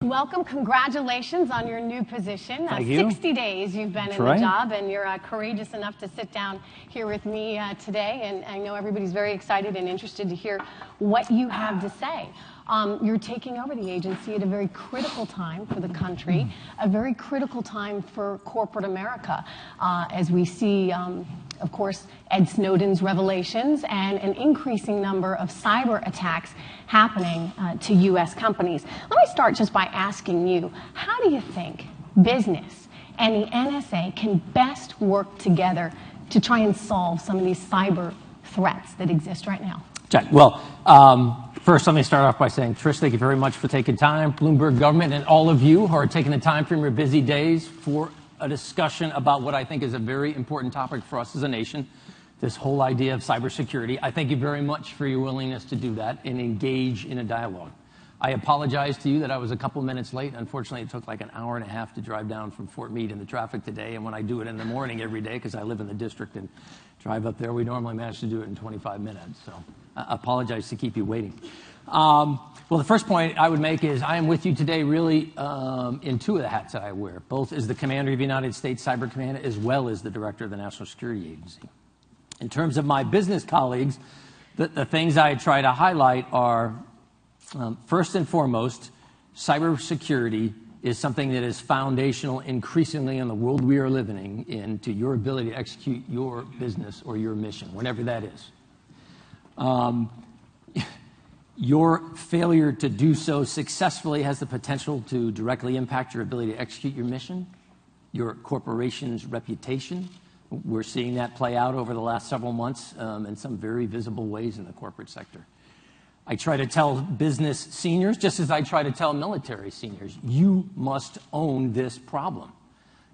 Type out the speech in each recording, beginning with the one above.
Welcome. Congratulations on your new position. Thank you. 60 days you've been in the job, and you're courageous enough to sit down here with me today. And I know everybody's very excited and interested to hear what you have to say. You're taking over the agency at a very critical time for the country, a very critical time for corporate America, as we see, of course, Ed Snowden's revelations and an increasing number of cyber attacks happening to U.S. companies. Let me start just by asking you, how do you think business and the NSA can best work together to try and solve some of these cyber threats that exist right now? Well, first, let me start off by saying, Trish, thank you very much for taking time, Bloomberg Government, and all of you who are taking the time from your busy days for a discussion about what I think is a very important topic for us as a nation, this whole idea of cybersecurity. I thank you very much for your willingness to do that and engage in a dialogue. I apologize to you that I was a couple minutes late. Unfortunately, it took like an hour and a half to drive down from Fort Meade in the traffic today, and when I do it in the morning every day, because I live in the district and drive up there, we normally manage to do it in 25 minutes. So I apologize to keep you waiting. Well, the first point I would make is I am with you today really in two of the hats that I wear, both as the Commander of the United States Cyber Command as well as the Director of the National Security Agency. In terms of my business colleagues, the things I try to highlight are, first and foremost, cybersecurity is something that is foundational increasingly in the world we are living in to your ability to execute your business or your mission, whatever that is. Your failure to do so successfully has the potential to directly impact your ability to execute your mission, your corporation's reputation. We're seeing that play out over the last several months in some very visible ways in the corporate sector. I try to tell business seniors, just as I try to tell military seniors, you must own this problem.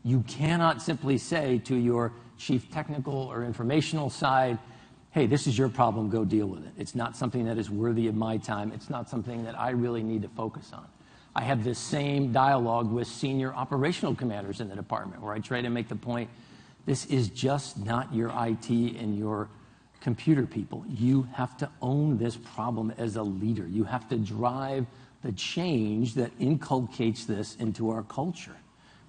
You cannot simply say to your chief technical or informational side, hey, this is your problem, go deal with it. It's not something that is worthy of my time. It's not something that I really need to focus on. I have this same dialogue with senior operational commanders in the department where I try to make the point, this is just not your IT and your computer people. You have to own this problem as a leader. You have to drive the change that inculcates this into our culture.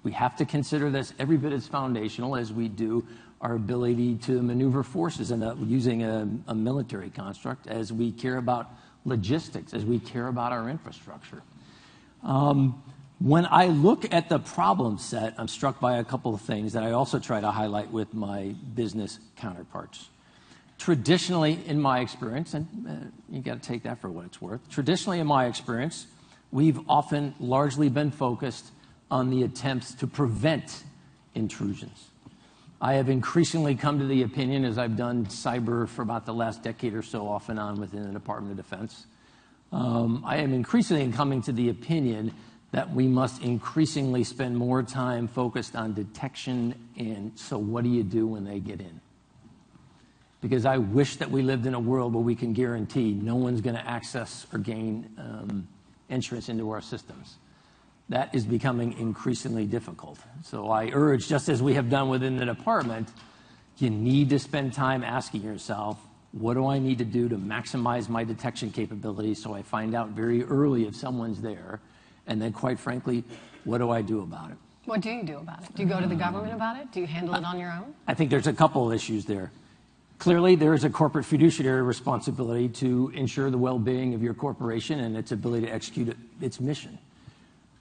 We have to consider this every bit as foundational as we do our ability to maneuver forces and using a military construct, as we care about logistics, as we care about our infrastructure. When I look at the problem set, I'm struck by a couple of things that I also try to highlight with my business counterparts. Traditionally, in my experience, and you got to take that for what it's worth, traditionally in my experience, we've often largely been focused on the attempts to prevent intrusions. I have increasingly come to the opinion, as I've done cyber for about the last decade or so off and on within the Department of Defense, I am increasingly coming to the opinion that we must increasingly spend more time focused on detection and so what do you do when they get in? Because I wish that we lived in a world where we can guarantee no one's going to access or gain entrance into our systems. That is becoming increasingly difficult. So I urge, just as we have done within the department, you need to spend time asking yourself, what do I need to do to maximize my detection capabilities so I find out very early if someone's there? And then, quite frankly, what do I do about it? What do you do about it? Do you go to the government about it? Do you handle it on your own? I think there's a couple of issues there. Clearly, there is a corporate fiduciary responsibility to ensure the well-being of your corporation and its ability to execute its mission.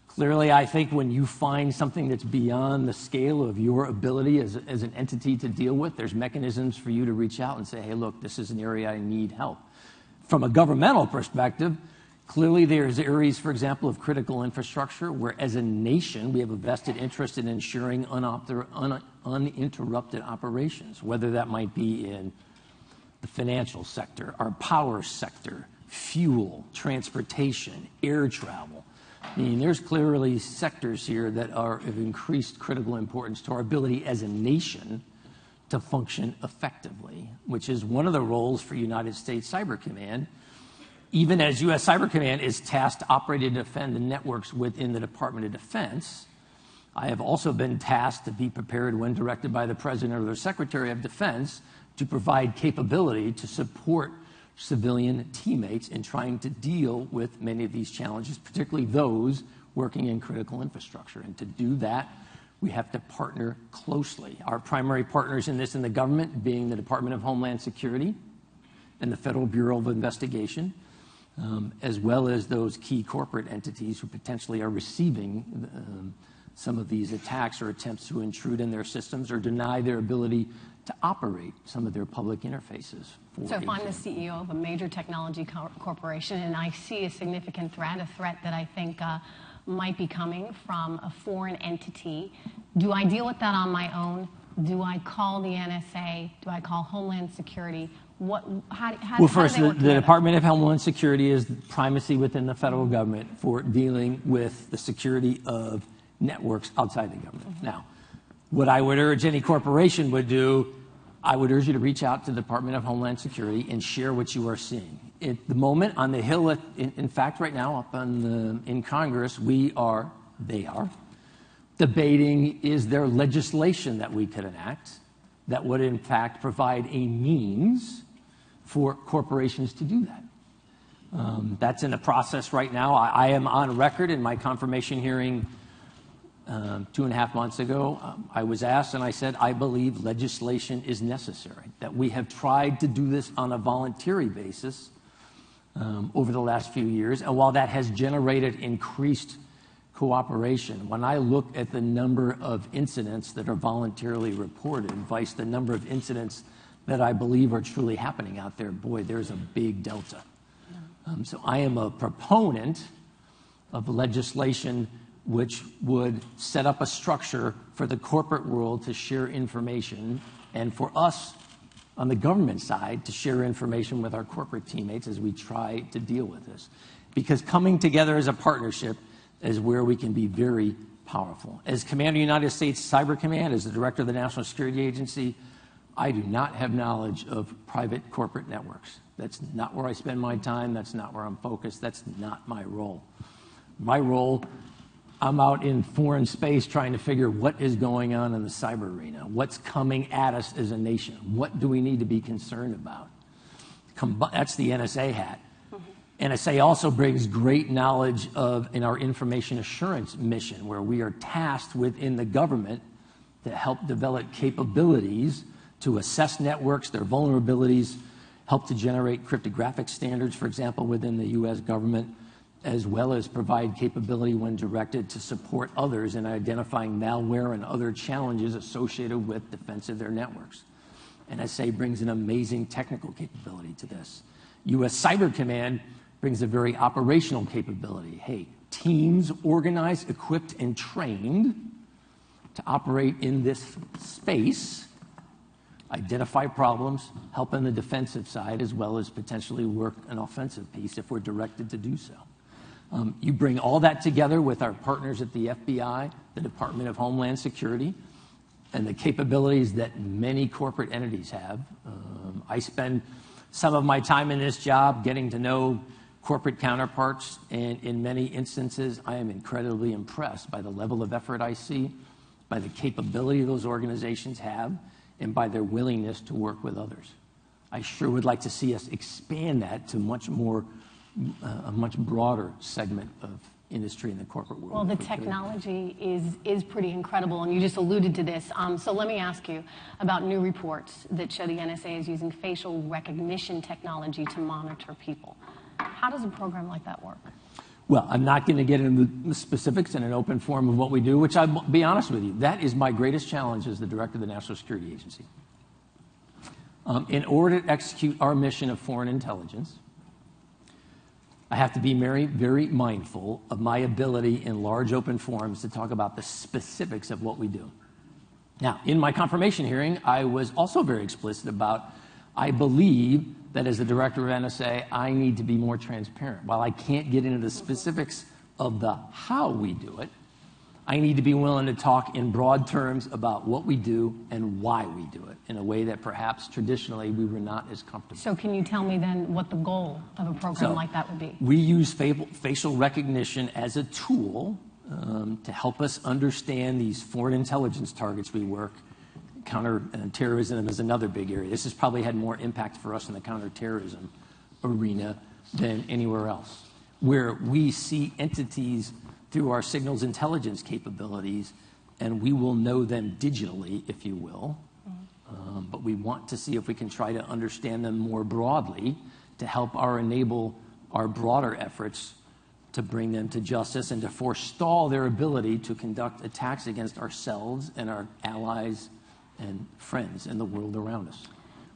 Clearly, I think when you find something that's beyond the scale of your ability as an entity to deal with, there's mechanisms for you to reach out and say, hey, look, this is an area I need help. From a governmental perspective, clearly there's areas, for example, of critical infrastructure where as a nation we have a vested interest in ensuring uninterrupted operations, whether that might be in the financial sector, our power sector, fuel, transportation, air travel. I mean, there's clearly sectors here that are of increased critical importance to our ability as a nation to function effectively, which is one of the roles for United States Cyber Command. Even as U.S. Cyber Command is tasked to operate and defend the networks within the Department of Defense, I have also been tasked to be prepared when directed by the President or the Secretary of Defense to provide capability to support civilian teammates in trying to deal with many of these challenges, particularly those working in critical infrastructure. And to do that, we have to partner closely. Our primary partners in this in the government being the Department of Homeland Security and the Federal Bureau of Investigation, as well as those key corporate entities who potentially are receiving some of these attacks or attempts to intrude in their systems or deny their ability to operate some of their public interfaces. So if I'm the CEO of a major technology corporation and I see a significant threat, a threat that I think might be coming from a foreign entity, do I deal with that on my own? Do I call the NSA? Do I call Homeland Security? How first, do they work the Department of Homeland Security is primacy within the federal government for dealing with the security of networks outside the government. Now, what I would urge any corporation would do, I would urge you to reach out to the Department of Homeland Security and share what you are seeing. At the moment, on the Hill, in fact, right now, up in Congress, they are debating, is there legislation that we could enact that would, in fact, provide a means for corporations to do that. That's in the process right now. I am on record in my confirmation hearing 2.5 months ago. I was asked, and I said, I believe legislation is necessary, that we have tried to do this on a voluntary basis over the last few years. And while that has generated increased cooperation, when I look at the number of incidents that are voluntarily reported, vice the number of incidents that I believe are truly happening out there, boy, there's a big delta. So I am a proponent of legislation which would set up a structure for the corporate world to share information and for us on the government side to share information with our corporate teammates as we try to deal with this. Because coming together as a partnership is where we can be very powerful. As Commander of the United States Cyber Command, as the Director of the National Security Agency, I do not have knowledge of private corporate networks. That's not where I spend my time. That's not where I'm focused. That's not my role. My role, I'm out in foreign space trying to figure what is going on in the cyber arena. What's coming at us as a nation? What do we need to be concerned about? That's the NSA hat. NSA also brings great knowledge in our information assurance mission, where we are tasked within the government to help develop capabilities to assess networks, their vulnerabilities, help to generate cryptographic standards, for example, within the U.S. government, as well as provide capability when directed to support others in identifying malware and other challenges associated with defense of their networks. NSA brings an amazing technical capability to this. U.S. Cyber Command brings a very operational capability. Hey, teams organized, equipped, and trained to operate in this space, identify problems, help on the defensive side, as well as potentially work an offensive piece if we're directed to do so. You bring all that together with our partners at the FBI, the Department of Homeland Security, and the capabilities that many corporate entities have. I spend some of my time in this job getting to know corporate counterparts, and in many instances, I am incredibly impressed by the level of effort I see, by the capability those organizations have, and by their willingness to work with others. I sure would like to see us expand that to a much broader segment of industry in the corporate world. Well, the technology is pretty incredible, and you just alluded to this. So let me ask you about new reports that show the NSA is using facial recognition technology to monitor people. How does a program like that work? Well, I'm not going to get into the specifics in an open forum of what we do, which I'll be honest with you, that is my greatest challenge as the Director of the National Security Agency. In order to execute our mission of foreign intelligence, I have to be very, very mindful of my ability in large open forums to talk about the specifics of what we do. Now, in my confirmation hearing, I was also very explicit about, I believe that as the Director of NSA, I need to be more transparent. While I can't get into the specifics of the how we do it, I need to be willing to talk in broad terms about what we do and why we do it in a way that perhaps traditionally we were not as comfortable. So can you tell me then what the goal of a program like that would be? We use facial recognition as a tool to help us understand these foreign intelligence targets we work. Counterterrorism is another big area. This has probably had more impact for us in the counterterrorism arena than anywhere else, where we see entities through our signals intelligence capabilities, and we will know them digitally, if you will. But we want to see if we can try to understand them more broadly to help enable our broader efforts to bring them to justice and to forestall their ability to conduct attacks against ourselves and our allies and friends in the world around us.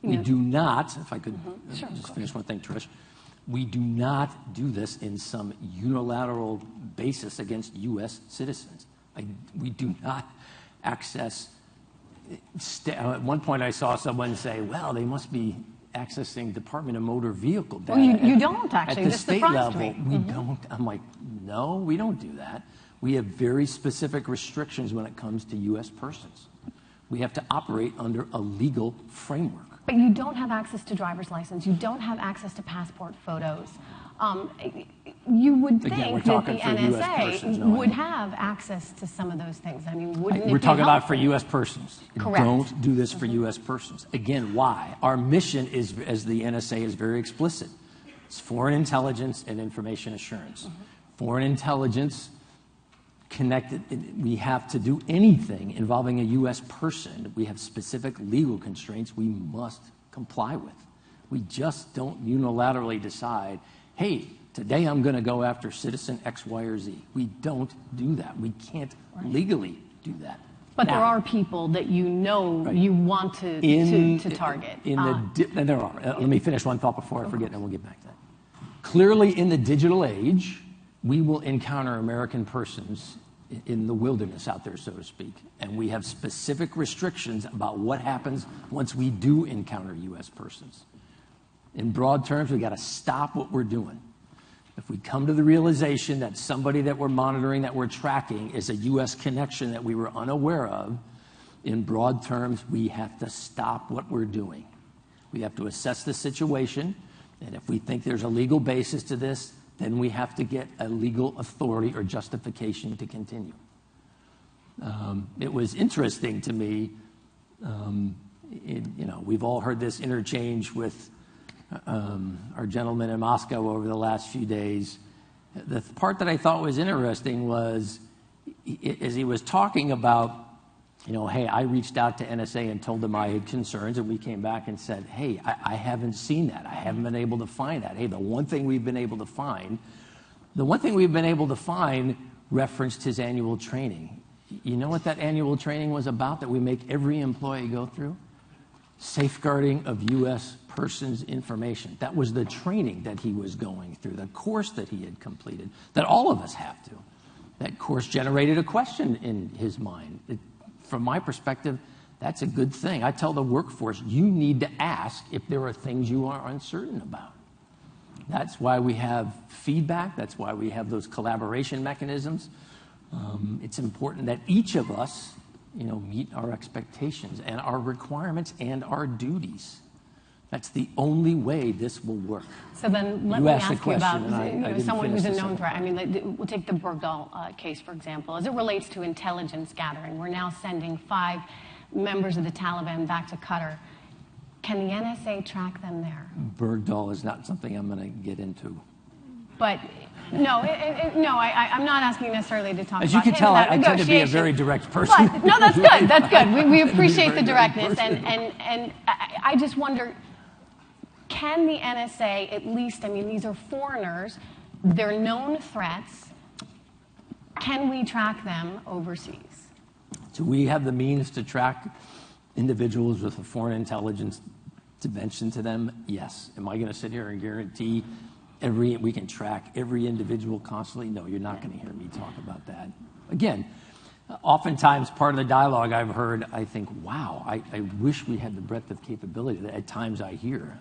We do not, if I could just finish one thing, Trish, we do not do this in some unilateral basis against U.S. citizens. We do not access. At one point I saw someone say, well, they must be accessing Department of Motor Vehicle data. Well, you don't actually. At the state level, we don't. I'm like, no, we don't do that. We have very specific restrictions when it comes to U.S. persons. We have to operate under a legal framework. But you don't have access to driver's license. You don't have access to passport photos. You would think that the NSA would have access to some of those things. I mean, wouldn't it be We're talking about for helpful? U.S. persons. Correct. Don't do this for U.S. persons. Again, why? Our mission is, as the NSA is very explicit, it's foreign intelligence and information assurance. Foreign intelligence connected, we have to do anything involving a U.S. person. We have specific legal constraints we must comply with. We just don't unilaterally decide, hey, today I'm going to go after citizen X, Y, or Z. We don't do that. We can't legally do that. But there are people that you want to target. And there are. Let me finish one thought before I forget, and then we'll get back to that. Clearly, in the digital age, we will encounter American persons in the wilderness out there, so to speak. And we have specific restrictions about what happens once we do encounter U.S. persons. In broad terms, we've got to stop what we're doing. If we come to the realization that somebody that we're monitoring, that we're tracking, is a U.S. connection that we were unaware of, in broad terms, we have to stop what we're doing. We have to assess the situation, and if we think there's a legal basis to this, then we have to get a legal authority or justification to continue. It was interesting to me, we've all heard this interchange with our gentleman in Moscow over the last few days. The part that I thought was interesting was, as he was talking about, hey, I reached out to NSA and told them I had concerns, and we came back and said, hey, I haven't seen that. I haven't been able to find that. Hey, the one thing we've been able to find referenced his annual training. You know what that annual training was about that we make every employee go through? Safeguarding of U.S. persons' information. That was the training that he was going through, the course that he had completed, that all of us have to. That course generated a question in his mind. From my perspective, that's a good thing. I tell the workforce, you need to ask if there are things you are uncertain about. That's why we have feedback. That's why we have those collaboration mechanisms. It's important that each of us, meet our expectations and our requirements and our duties. That's the only way this will work. So then let me ask you about someone who's a known threat. I mean, we'll take the Bergdahl case, for example. As it relates to intelligence gathering, we're now sending 5 members of the Taliban back to Qatar. Can the NSA track them there? Bergdahl is not something I'm going to get into. But no, I'm not asking necessarily to talk about As you can tell, I tend to be a very direct person. But, no, that's good. That's good. We appreciate the directness. And I just wonder, can the NSA at least, these are foreigners, they're known threats. Can we track them overseas? Do we have the means to track individuals with a foreign intelligence dimension to them? Yes. Am I going to sit here and guarantee we can track every individual constantly? No, you're not going to hear me talk about that. Again, oftentimes part of the dialogue I've heard, I think, wow, I wish we had the breadth of capability that at times I hear.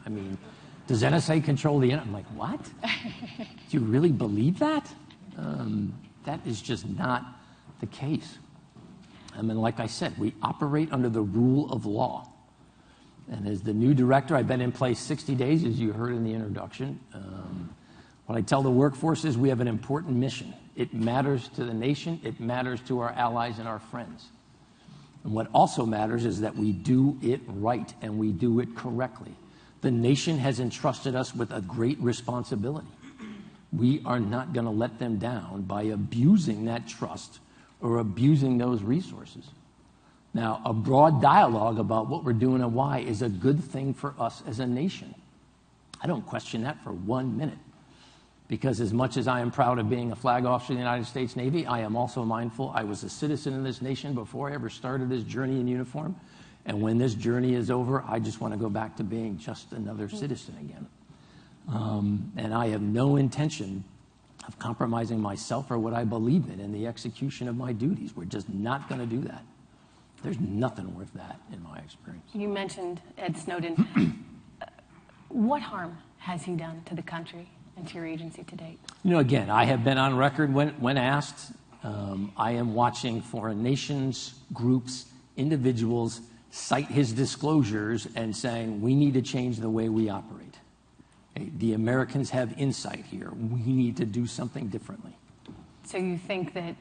Does NSA control the internet? I'm like, what? Do you really believe that? That is just not the case. Like I said, we operate under the rule of law. And as the new director, I've been in place 60 days, as you heard in the introduction. What I tell the workforce is we have an important mission. It matters to the nation. It matters to our allies and our friends. And what also matters is that we do it right and we do it correctly. The nation has entrusted us with a great responsibility. We are not going to let them down by abusing that trust or abusing those resources. Now, a broad dialogue about what we're doing and why is a good thing for us as a nation. I don't question that for 1 minute. Because as much as I am proud of being a flag officer in the United States Navy, I am also mindful I was a citizen in this nation before I ever started this journey in uniform. And when this journey is over, I just want to go back to being just another citizen again. And I have no intention of compromising myself or what I believe in the execution of my duties. We're just not going to do that. There's nothing worth that in my experience. You mentioned Ed Snowden. What harm has he done to the country and to your agency to date? You know, again, I have been on record when asked. I am watching foreign nations, groups, individuals cite his disclosures and saying, we need to change the way we operate. The Americans have insight here. We need to do something differently. So you think that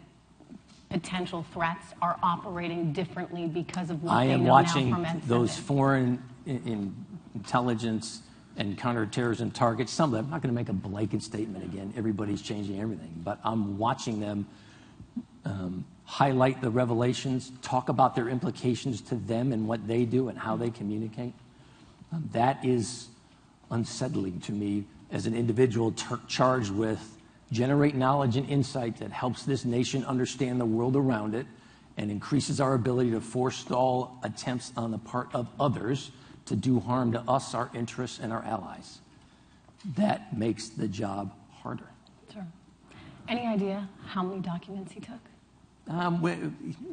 potential threats are operating differently because of what they know now from Ed Snowden? I am watching those foreign intelligence and counterterrorism targets. Some of them, I'm not going to make a blanket statement again. Everybody's changing everything. But I'm watching them highlight the revelations, talk about their implications to them and what they do and how they communicate. That is unsettling to me as an individual charged with generate knowledge and insight that helps this nation understand the world around it and increases our ability to forestall attempts on the part of others to do harm to us, our interests, and our allies. That makes the job harder. Sure. Any idea how many documents he took?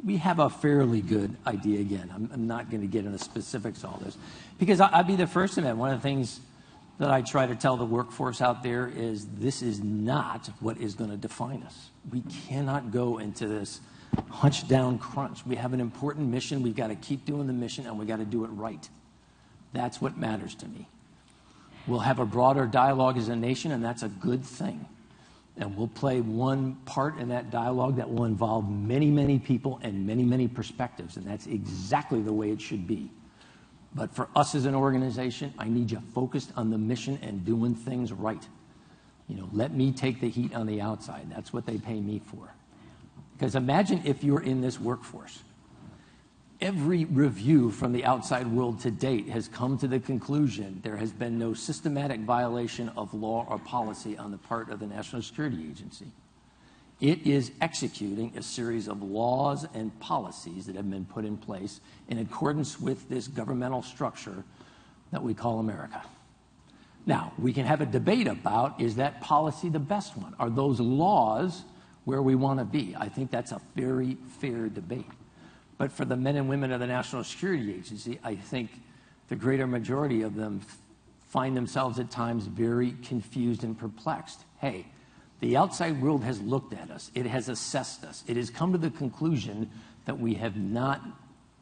We have a fairly good idea. Again, I'm not going to get into specifics of all this because I'd be the first to admit one of the things that I try to tell the workforce out there is this is not what is going to define us. We cannot go into this hunch down crunch. We have an important mission. We've got to keep doing the mission and we've got to do it right. That's what matters to me. We'll have a broader dialogue as a nation, and that's a good thing. And we'll play one part in that dialogue that will involve many, many people and many, many perspectives, and that's exactly the way it should be. But for us as an organization, I need you focused on the mission and doing things right. You know, let me take the heat on the outside. That's what they pay me for. Because imagine if you're in this workforce. Every review from the outside world to date has come to the conclusion there has been no systematic violation of law or policy on the part of the National Security Agency. It is executing a series of laws and policies that have been put in place in accordance with this governmental structure that we call America. Now, we can have a debate about, is that policy the best one? Are those laws where we want to be? I think that's a very fair debate. But for the men and women of the National Security Agency, I think the greater majority of them find themselves at times very confused and perplexed. Hey, the outside world has looked at us. It has assessed us. It has come to the conclusion that we have not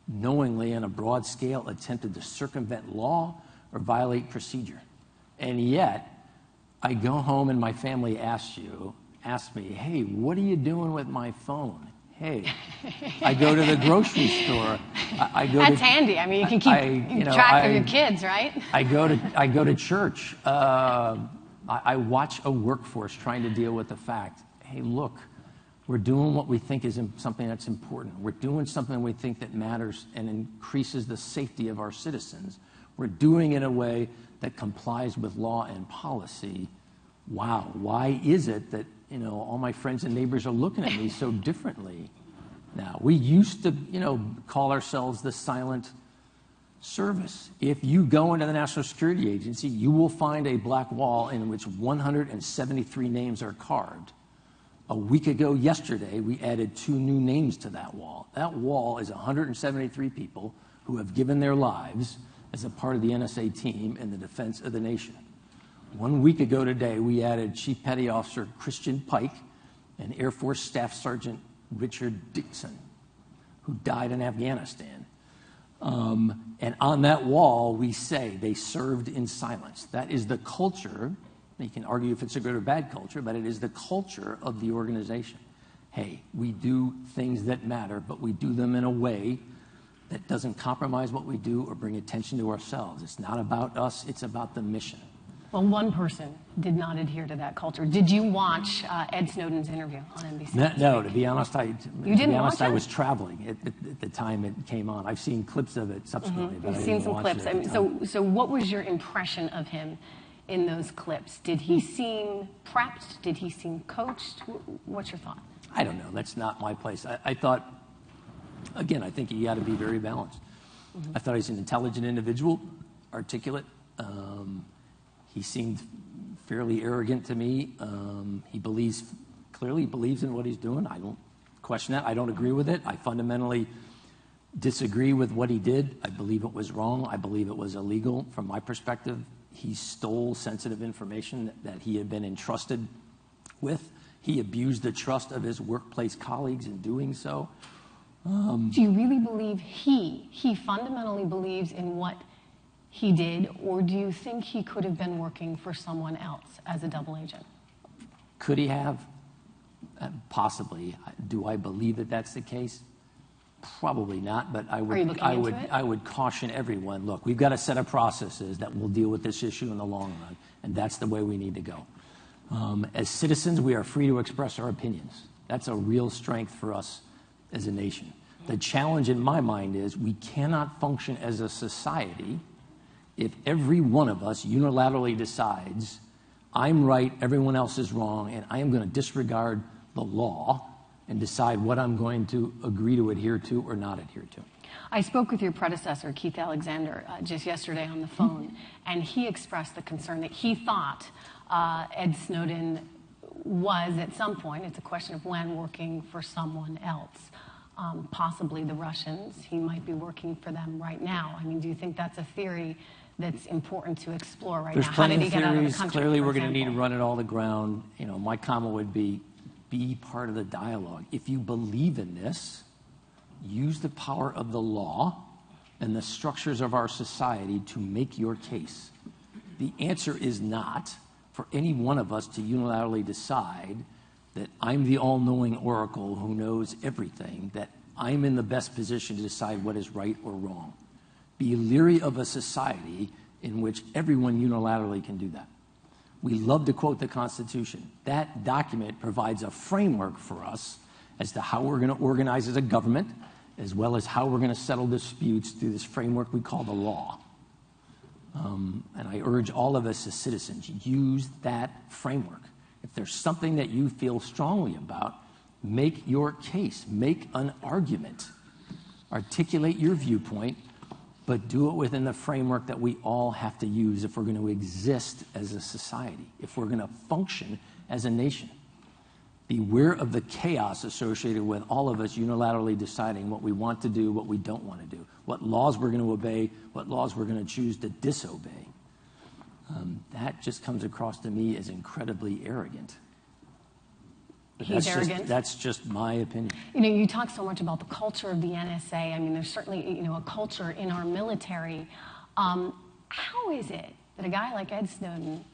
knowingly on a broad scale attempted to circumvent law or violate procedure. And yet, I go home and my family asks me, hey, what are you doing with my phone? Hey, I go to the grocery store. That's handy. I mean, you can keep track of your kids, right? I go to church. I watch a workforce trying to deal with the fact, hey, look, we're doing what we think is something that's important. We're doing something we think that matters and increases the safety of our citizens. We're doing it in a way that complies with law and policy. Wow, why is it that all my friends and neighbors are looking at me so differently now? We used to, call ourselves the silent service. If you go into the National Security Agency, you will find a black wall in which 173 names are carved. A week ago yesterday, we added 2 new names to that wall. That wall is 173 people who have given their lives as a part of the NSA team in the defense of the nation. 1 week ago today, we added Chief Petty Officer Christian Pike and Air Force Staff Sergeant Richard Dixon, who died in Afghanistan. And on that wall, we say they served in silence. That is the culture. You can argue if it's a good or bad culture, but it is the culture of the organization. Hey, we do things that matter, but we do them in a way that doesn't compromise what we do or bring attention to ourselves. It's not about us. It's about the mission. Well, one person did not adhere to that culture. Did you watch Ed Snowden's interview on NBC? No, to be honest, You didn't watch it? I was traveling at the time it came on. I've seen clips of it subsequently, but You've I seen didn't some watch clips. it at the time. So what was your impression of him in those clips? Did he seem prepped? Did he seem coached? What's your thought? I don't know. That's not my place. I thought, again, I think you got to be very balanced. I thought he's an intelligent individual, articulate. He seemed fairly arrogant to me. He clearly believes in what he's doing. I don't question that. I don't agree with it. I fundamentally disagree with what he did. I believe it was wrong. I believe it was illegal. From my perspective, he stole sensitive information that he had been entrusted with. He abused the trust of his workplace colleagues in doing so. Do you really believe he fundamentally believes in what he did, or do you think he could have been working for someone else as a double agent? Could he have? Possibly. Do I believe that that's the case? Probably not, but I would caution everyone, look, we've got a set of processes that will deal with this issue in the long run, and that's the way we need to go. As citizens, we are free to express our opinions. That's a real strength for us as a nation. The challenge in my mind is we cannot function as a society if every one of us unilaterally decides I'm right, everyone else is wrong, and I am going to disregard the law and decide what I'm going to agree to adhere to or not adhere to. I spoke with your predecessor, Keith Alexander, just yesterday on the phone, and he expressed the concern that he thought Ed Snowden was at some point, it's a question of when, working for someone else. Possibly the Russians. He might be working for them right now. I mean, do you think that's a theory that's important to explore right now? How did he get out of the country? Clearly, we're going to need to run it all to ground. You know, my comment would be part of the dialogue. If you believe in this, use the power of the law and the structures of our society to make your case. The answer is not for any one of us to unilaterally decide that I'm the all-knowing oracle who knows everything, that I'm in the best position to decide what is right or wrong. Be leery of a society in which everyone unilaterally can do that. We love to quote the Constitution. That document provides a framework for us as to how we're going to organize as a government, as well as how we're going to settle disputes through this framework we call the law. And I urge all of us as citizens, use that framework. If there's something that you feel strongly about, make your case, make an argument, articulate your viewpoint, but do it within the framework that we all have to use if we're going to exist as a society, if we're going to function as a nation. Beware of the chaos associated with all of us unilaterally deciding what we want to do, what we don't want to do, what laws we're going to obey, what laws we're going to choose to disobey. That just comes across to me as incredibly arrogant. He's arrogant? That's just my opinion. You know, you talk so much about the culture of the NSA. I mean, there's certainly, you know, a culture in our military. How is it that a guy like Ed Snowden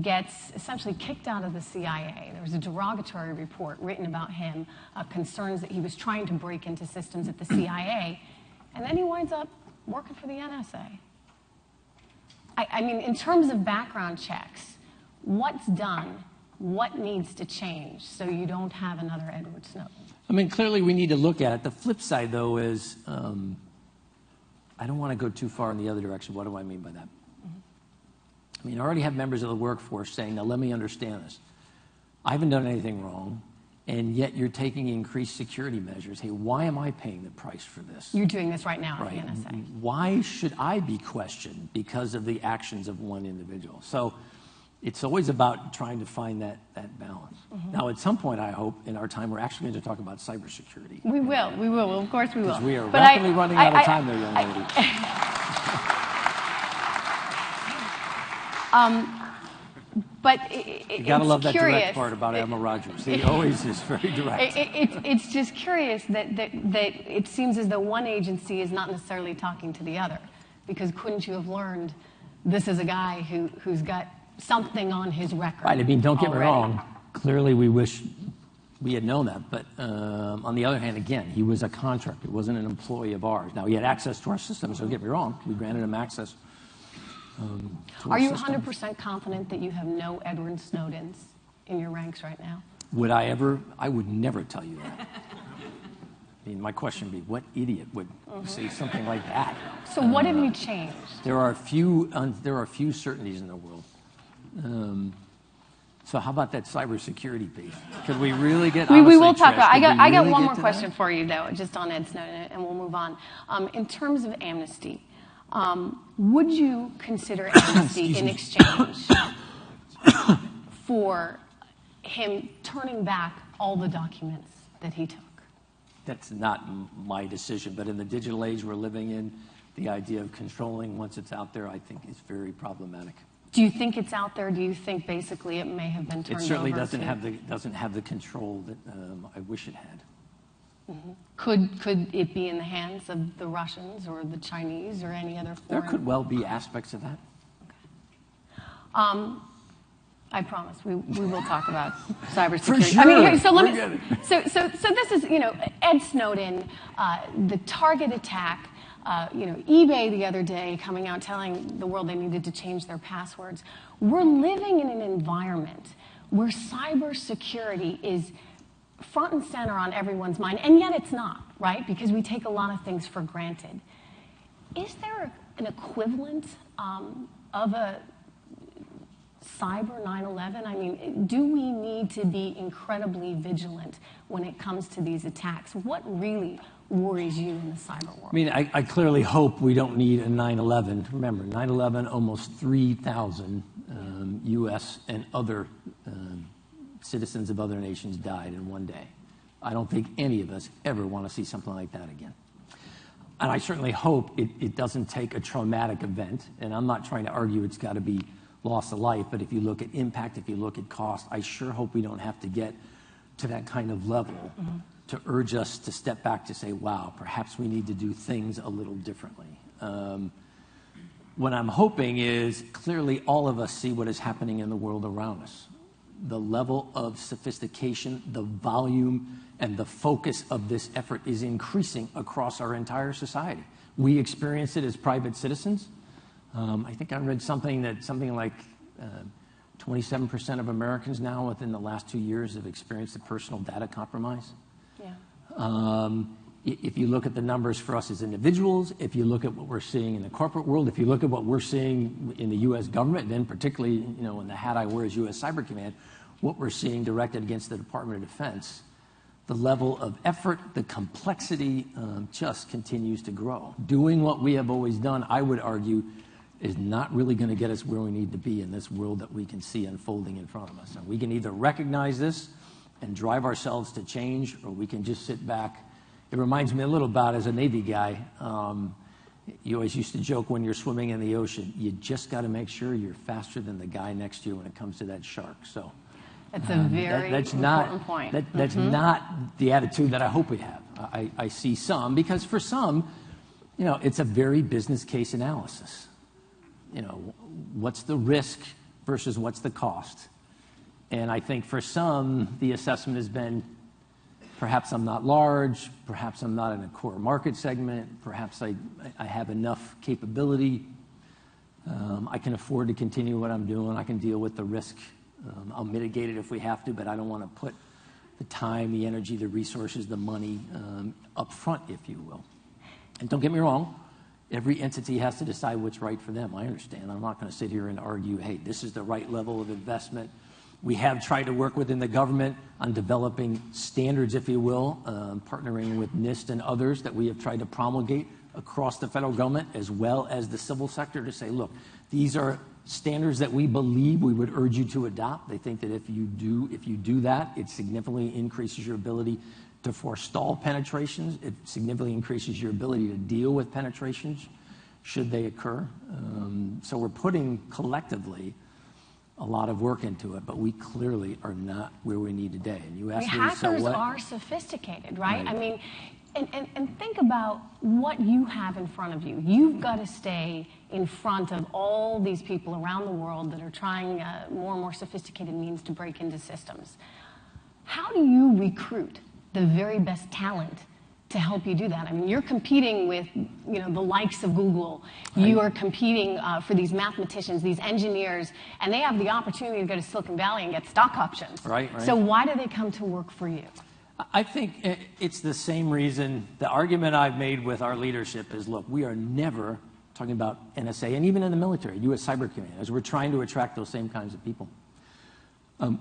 gets essentially kicked out of the CIA? There was a derogatory report written about him, concerns that he was trying to break into systems at the CIA, and then he winds up working for the NSA. I mean, in terms of background checks, what's done? What needs to change so you don't have another Edward Snowden? I mean, clearly we need to look at it. The flip side, though, is I don't want to go too far in the other direction. What do I mean by that? I mean, I already have members of the workforce saying, now let me understand this. I haven't done anything wrong, and yet you're taking increased security measures. Hey, why am I paying the price for this? You're doing this right now at the Right. NSA. Why should I be questioned because of the actions of one individual? So it's always about trying to find that balance. Now, at some point, I hope, in our time, we're actually going to talk about cybersecurity. We will. Of course we will. Because we are But rapidly running out of time there, young lady. But You got to love that curious. direct part about Admiral Rogers. He always is very direct. It's just curious that it seems as though one agency is not necessarily talking to the other. Because couldn't you have learned this is a guy who's got something on his record? Right. I mean, don't get me already? wrong. Clearly, we wish we had known that. But on the other hand, again, he was a contractor. He wasn't an employee of ours. Now, he had access to our system, so don't get me wrong. We granted him access. Are you 100% confident that you have no Edward Snowdens in your ranks right now? Would I ever? I would never tell you that. I mean, my question would be, what idiot would say something like that? So what have you changed? There are a few certainties in the world. So how about that cybersecurity piece? Could we really get? We will talk about. I got one more question for you though, just on Ed Snowden, and we'll move on. In terms of amnesty, would you consider amnesty in exchange for him turning back all the documents that he took? That's not my decision, but in the digital age we're living in, the idea of controlling once it's out there, I think, is very problematic. Do you think it's out there? Do you think basically it may have been turned over? It certainly doesn't have the control that I wish it had. Mm-hmm. Could it be in the hands of the Russians or the Chinese or any other foreign? There could well be aspects of that. Okay. I promise we will talk about cybersecurity. For sure. I mean, so let me. So this is Ed Snowden, the Target attack. eBay the other day coming out telling the world they needed to change their passwords. We're living in an environment where cybersecurity is front and center on everyone's mind, and yet it's not, right? Because we take a lot of things for granted. Is there an equivalent of a cyber 9/11? I mean, do we need to be incredibly vigilant when it comes to these attacks? What really worries you in the cyber world? I mean, I clearly hope we don't need a 9/11. Remember, 9/11, almost 3,000 U.S. and other citizens of other nations died in one day. I don't think any of us ever want to see something like that again. And I certainly hope it doesn't take a traumatic event. And I'm not trying to argue it's got to be loss of life, but if you look at impact, if you look at cost, I sure hope we don't have to get to that kind of level to urge us to step back to say, wow, perhaps we need to do things a little differently. What I'm hoping is clearly all of us see what is happening in the world around us. The level of sophistication, the volume, and the focus of this effort is increasing across our entire society. We experience it as private citizens. I think I read something like 27% of Americans now within the last 2 years have experienced a personal data compromise. Yeah. If you look at the numbers for us as individuals, if you look at what we're seeing in the corporate world, if you look at what we're seeing in the U.S. government, and then particularly, in the hat I wear as U.S. Cyber Command, what we're seeing directed against the Department of Defense, the level of effort, the complexity just continues to grow. Doing what we have always done, I would argue, is not really going to get us where we need to be in this world that we can see unfolding in front of us. And we can either recognize this and drive ourselves to change, or we can just sit back. It reminds me a little about, as a Navy guy, you always used to joke when you're swimming in the ocean, you just got to make sure you're faster than the guy next to you when it comes to that shark. So that's a very important point. That's not the attitude that I hope we have. I see some, because for some, it's a very business case analysis. What's the risk versus what's the cost? And I think for some, the assessment has been, perhaps I'm not large, perhaps I'm not in a core market segment, perhaps I have enough capability, I can afford to continue what I'm doing, I can deal with the risk, I'll mitigate it if we have to, but I don't want to put the time, the energy, the resources, the money up front, if you will. And don't get me wrong, every entity has to decide what's right for them. I understand. I'm not going to sit here and argue, hey, this is the right level of investment. We have tried to work within the government on developing standards, if you will, partnering with NIST and others that we have tried to promulgate across the federal government as well as the civil sector to say, look, these are standards that we believe we would urge you to adopt. They think that if you do that, it significantly increases your ability to forestall penetrations. It significantly increases your ability to deal with penetrations should they occur. So we're putting collectively a lot of work into it, but we clearly are not where we need today. And you asked me, so what? Hackers are sophisticated, right? I mean, and think about what you have in front of you. You've got to stay in front of all these people around the world that are trying more and more sophisticated means to break into systems. How do you recruit the very best talent to help you do that? I mean, you're competing with, the likes of Google. You are competing for these mathematicians, these engineers, and they have the opportunity to go to Silicon Valley and get stock options. Right. So why do they come to work for you? I think it's the same reason. The argument I've made with our leadership is, look, we are never talking about NSA, and even in the military, U.S. Cyber Command, as we're trying to attract those same kinds of people.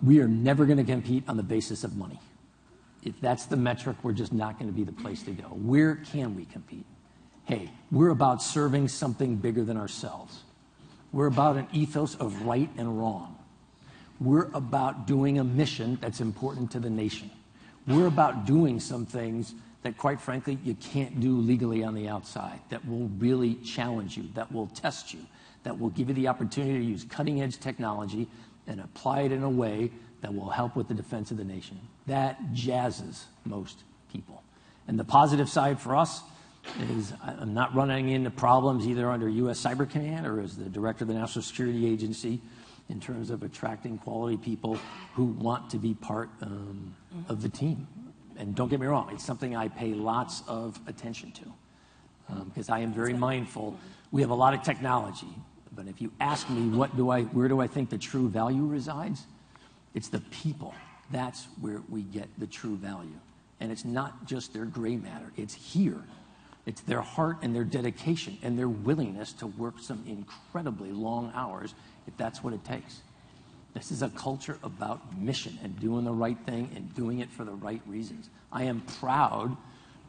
We are never going to compete on the basis of money. If that's the metric, we're just not going to be the place to go. Where can we compete? Hey, we're about serving something bigger than ourselves. We're about an ethos of right and wrong. We're about doing a mission that's important to the nation. We're about doing some things that, quite frankly, you can't do legally on the outside, that will really challenge you, that will test you, that will give you the opportunity to use cutting-edge technology and apply it in a way that will help with the defense of the nation. That jazzes most people. And the positive side for us is I'm not running into problems either under U.S. Cyber Command or as the director of the National Security Agency in terms of attracting quality people who want to be part of the team. And don't get me wrong, it's something I pay lots of attention to because I am very mindful. We have a lot of technology, but if you ask me where do I think the true value resides, it's the people. That's where we get the true value. And it's not just their gray matter. It's here. It's their heart and their dedication and their willingness to work some incredibly long hours if that's what it takes. This is a culture about mission and doing the right thing and doing it for the right reasons. I am proud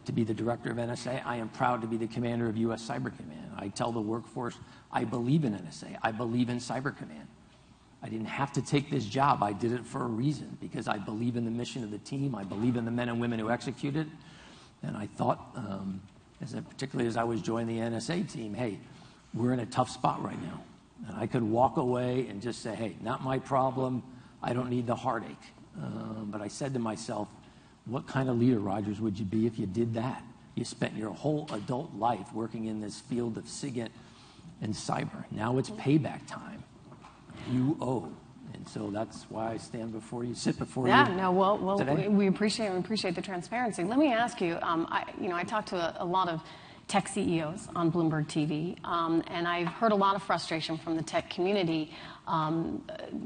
to be the director of NSA. I am proud to be the commander of U.S. Cyber Command. I tell the workforce, I believe in NSA. I believe in Cyber Command. I didn't have to take this job. I did it for a reason because I believe in the mission of the team. I believe in the men and women who execute it. And I thought, particularly as I was joining the NSA team, hey, we're in a tough spot right now. And I could walk away and just say, hey, not my problem. I don't need the heartache. But I said to myself, what kind of leader, Rogers, would you be if you did that? You spent your whole adult life working in this field of SIGINT and cyber. Now it's payback time. You owe. And so that's why I stand before you, sit before you. Yeah, no, well, today. we appreciate the transparency. Let me ask you, I talked to a lot of tech CEOs on Bloomberg TV, and I've heard a lot of frustration from the tech community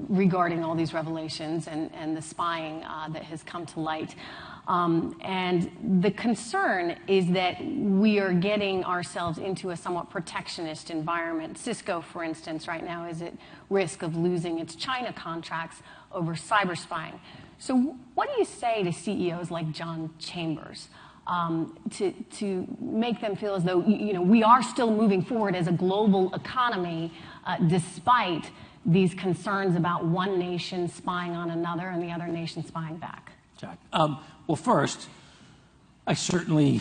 regarding all these revelations and the spying that has come to light. And the concern is that we are getting ourselves into a somewhat protectionist environment. Cisco, for instance, right now is at risk of losing its China contracts over cyber spying. So what do you say to CEOs like John Chambers to make them feel as though we are still moving forward as a global economy despite these concerns about one nation spying on another and the other nation spying back? Jack. Well, first, I certainly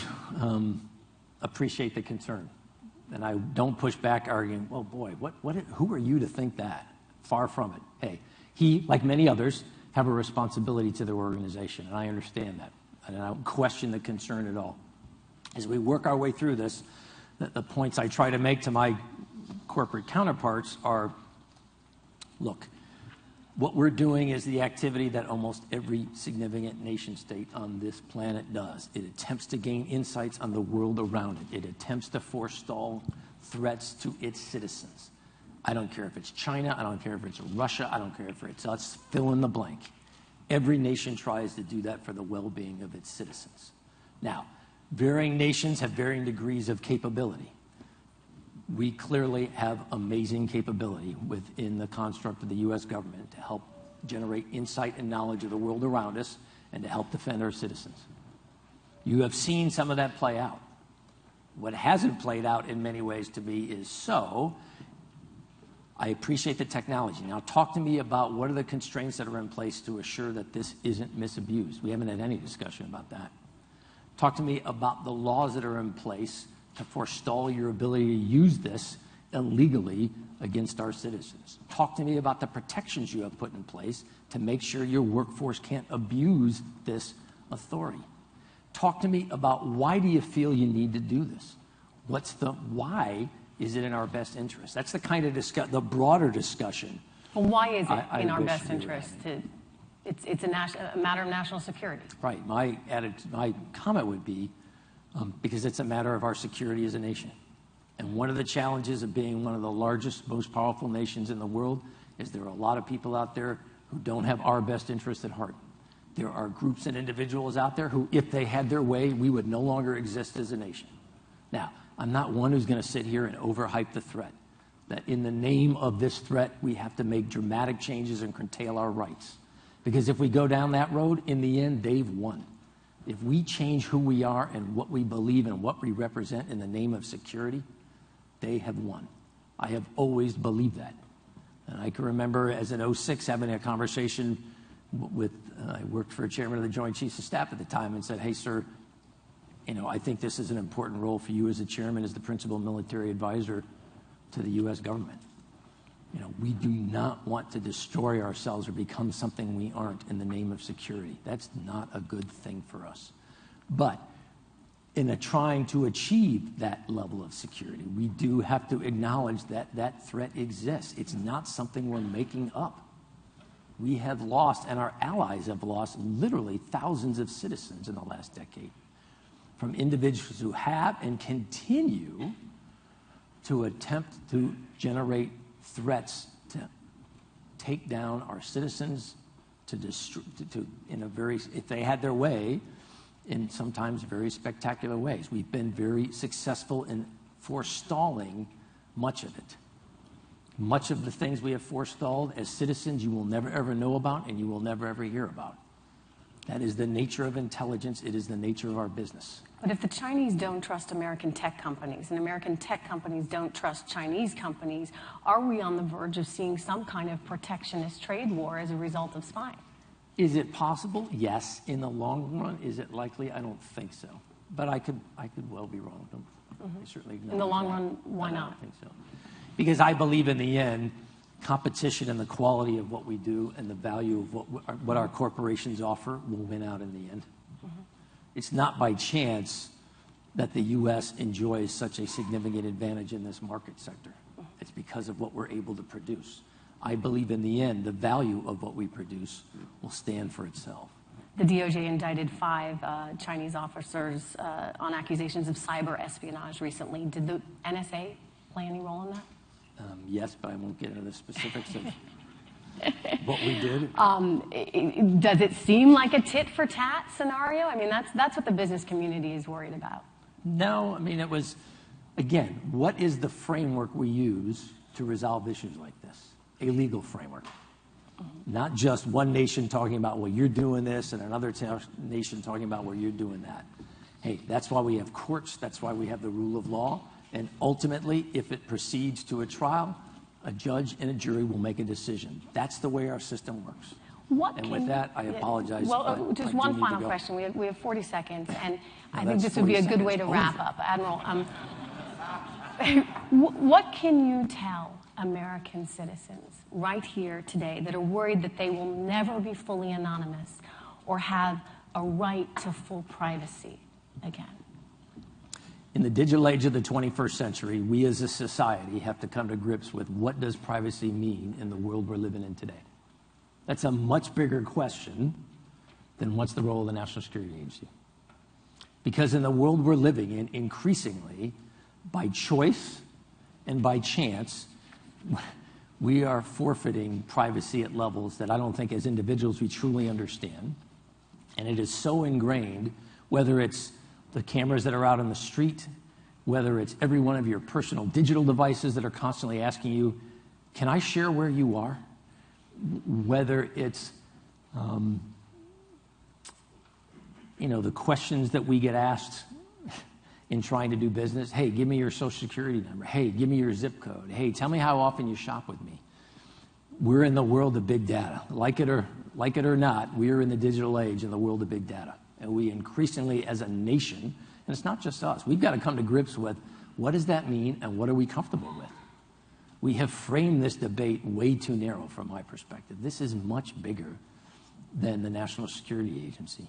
appreciate the concern. And I don't push back arguing, well, boy, who are you to think that? Far from it. Hey, he, like many others, have a responsibility to their organization, and I understand that. And I don't question the concern at all. As we work our way through this, the points I try to make to my corporate counterparts are, look, what we're doing is the activity that almost every significant nation state on this planet does. It attempts to gain insights on the world around it. It attempts to forestall threats to its citizens. I don't care if it's China. I don't care if it's Russia. I don't care if it's us. Fill in the blank. Every nation tries to do that for the well-being of its citizens. Now, varying nations have varying degrees of capability. We clearly have amazing capability within the construct of the U.S. government to help generate insight and knowledge of the world around us and to help defend our citizens. You have seen some of that play out. What hasn't played out in many ways to me is I appreciate the technology. Now talk to me about what are the constraints that are in place to assure that this isn't misused. We haven't had any discussion about that. Talk to me about the laws that are in place to forestall your ability to use this illegally against our citizens. Talk to me about the protections you have put in place to make sure your workforce can't abuse this authority. Talk to me about why do you feel you need to do this? Why is it in our best interest? That's the kind of the broader discussion. Well, why is it in our best interest? It's a matter of national security. Right. My comment would be, because it's a matter of our security as a nation. And one of the challenges of being one of the largest, most powerful nations in the world is there are a lot of people out there who don't have our best interests at heart. There are groups and individuals out there who, if they had their way, we would no longer exist as a nation. Now, I'm not one who's going to sit here and overhype the threat. That in the name of this threat, we have to make dramatic changes and curtail our rights. Because if we go down that road, in the end, they've won. If we change who we are and what we believe and what we represent in the name of security, they have won. I have always believed that. And I can remember as an 06 having a conversation with, I worked for a chairman of the Joint Chiefs of Staff at the time and said, hey, sir, I think this is an important role for you as a chairman, as the principal military advisor to the U.S. government. We do not want to destroy ourselves or become something we aren't in the name of security. That's not a good thing for us. But in trying to achieve that level of security, we do have to acknowledge that that threat exists. It's not something we're making up. We have lost, and our allies have lost, literally thousands of citizens in the last decade from individuals who have and continue to attempt to generate threats to take down our citizens, if they had their way, in sometimes very spectacular ways. We've been very successful in forestalling much of it. Much of the things we have forestalled as citizens you will never ever know about and you will never ever hear about. That is the nature of intelligence. It is the nature of our business. But if the Chinese don't trust American tech companies and American tech companies don't trust Chinese companies, are we on the verge of seeing some kind of protectionist trade war as a result of spying? Is it possible? Yes. In the long run, is it likely? I don't think so. But I could well be wrong. I certainly in the long run, why not? I don't think so. Because I believe in the end, competition and the quality of what we do and the value of what our corporations offer will win out in the end. It's not by chance that the U.S. enjoys such a significant advantage in this market sector. It's because of what we're able to produce. I believe in the end, the value of what we produce will stand for itself. The DOJ indicted 5 Chinese officers on accusations of cyber espionage recently. Did the NSA play any role in that? Yes, but I won't get into the specifics of what we did. Does it seem like a tit-for-tat scenario? I mean, that's what the business community is worried about. No, I mean, it was, again, what is the framework we use to resolve issues like this? A legal framework. Not just one nation talking about, well, you're doing this, and another nation talking about, well, you're doing that. Hey, that's why we have courts. That's why we have the rule of law. And ultimately, if it proceeds to a trial, a judge and a jury will make a decision. That's the way our system works. And with that, I apologize. Well, just one final question. We have 40 seconds, and I think this would be a good way to wrap up. Admiral, what can you tell American citizens right here today that are worried that they will never be fully anonymous or have a right to full privacy again? In the digital age of the 21st century, we as a society have to come to grips with what does privacy mean in the world we're living in today. That's a much bigger question than what's the role of the National Security Agency. Because in the world we're living in, increasingly, by choice and by chance, we are forfeiting privacy at levels that I don't think as individuals we truly understand. And it is so ingrained, whether it's the cameras that are out on the street, whether it's every one of your personal digital devices that are constantly asking you, can I share where you are? Whether it's, the questions that we get asked in trying to do business. Hey, give me your social security number. Hey, give me your zip code. Hey, tell me how often you shop with me. We're in the world of big data. Like it or not, we are in the digital age in the world of big data. And we increasingly, as a nation, and it's not just us, we've got to come to grips with what does that mean and what are we comfortable with? We have framed this debate way too narrow from my perspective. This is much bigger than the National Security Agency.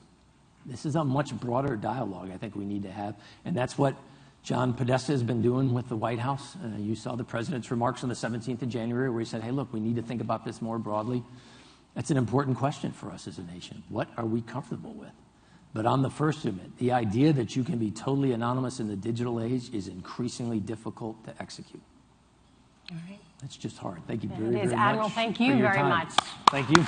This is a much broader dialogue I think we need to have. And that's what John Podesta has been doing with the White House. You saw the president's remarks on the 17th of January where he said, hey, look, we need to think about this more broadly. That's an important question for us as a nation. What are we comfortable with? But on the first of it, the idea that you can be totally anonymous in the digital age is increasingly difficult to execute. All right. It's just hard. Thank you very, very much. Admiral, thank you very much. Thank you.